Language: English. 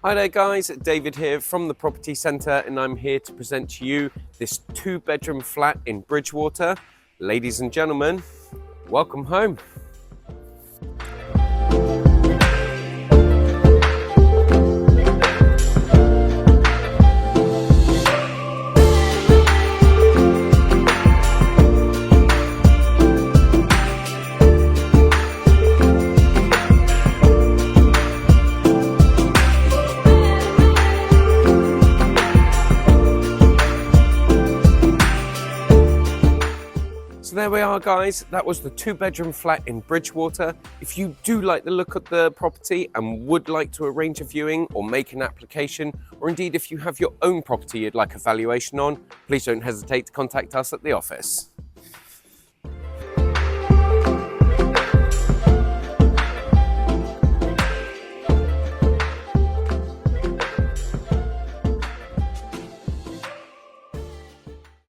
Hi there guys, David here from the Property Centre, and I'm here to present to you this 2-bedroom flat in Bridgwater. Ladies and gentlemen, welcome home. So there we are guys, that was the 2-bedroom flat in Bridgwater. If you do like the look of the property and would like to arrange a viewing or make an application, or indeed if you have your own property you'd like a valuation on, please don't hesitate to contact us at the office.